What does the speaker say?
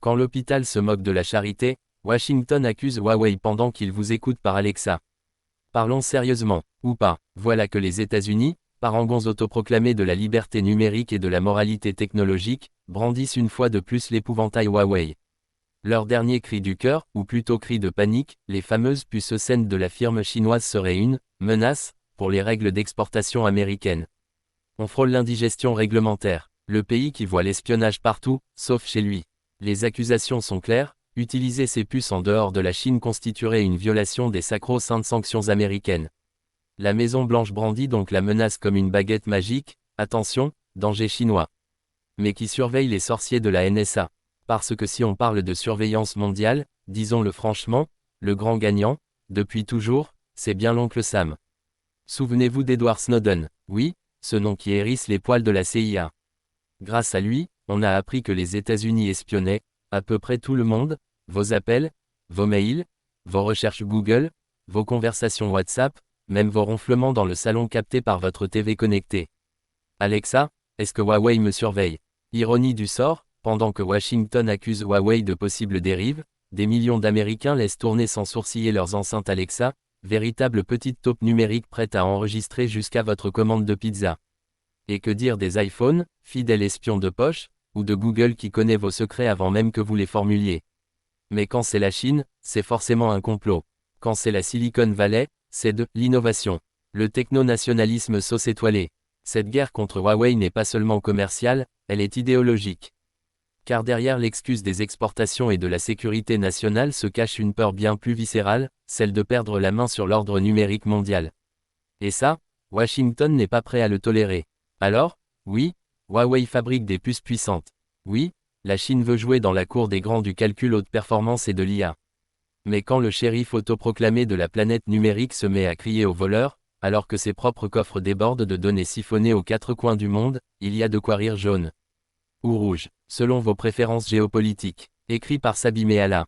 Quand l'hôpital se moque de la charité, Washington accuse Huawei pendant qu'il vous écoute par Alexa. Parlons sérieusement, ou pas, voilà que les États-Unis, parangons autoproclamés de la liberté numérique et de la moralité technologique, brandissent une fois de plus l'épouvantail Huawei. Leur dernier cri du cœur, ou plutôt cri de panique, les fameuses puces scènes de la firme chinoise seraient une menace pour les règles d'exportation américaines. On frôle l'indigestion réglementaire, le pays qui voit l'espionnage partout, sauf chez lui. Les accusations sont claires, utiliser ces puces en dehors de la Chine constituerait une violation des sacro-saintes sanctions américaines. La Maison-Blanche brandit donc la menace comme une baguette magique, attention, danger chinois. Mais qui surveille les sorciers de la NSA? Parce que si on parle de surveillance mondiale, disons-le franchement, le grand gagnant, depuis toujours, c'est bien l'oncle Sam. Souvenez-vous d'Edward Snowden, oui, ce nom qui hérisse les poils de la CIA. Grâce à lui, on a appris que les États-Unis espionnaient, à peu près tout le monde, vos appels, vos mails, vos recherches Google, vos conversations WhatsApp, même vos ronflements dans le salon captés par votre TV connectée. Alexa, est-ce que Huawei me surveille? Ironie du sort, pendant que Washington accuse Huawei de possibles dérives, des millions d'Américains laissent tourner sans sourciller leurs enceintes Alexa, véritable petite taupe numérique prête à enregistrer jusqu'à votre commande de pizza. Et que dire des iPhones, fidèles espions de poche, ou de Google qui connaît vos secrets avant même que vous les formuliez. Mais quand c'est la Chine, c'est forcément un complot. Quand c'est la Silicon Valley, c'est de l'innovation. Le techno-nationalisme sauce étoilée. Cette guerre contre Huawei n'est pas seulement commerciale, elle est idéologique. Car derrière l'excuse des exportations et de la sécurité nationale se cache une peur bien plus viscérale, celle de perdre la main sur l'ordre numérique mondial. Et ça, Washington n'est pas prêt à le tolérer. Alors, oui, Huawei fabrique des puces puissantes. Oui, la Chine veut jouer dans la cour des grands du calcul haute performance et de l'IA. Mais quand le shérif autoproclamé de la planète numérique se met à crier aux voleurs, alors que ses propres coffres débordent de données siphonnées aux quatre coins du monde, il y a de quoi rire jaune. Ou rouge, selon vos préférences géopolitiques. Écrit par Sabi Mehala.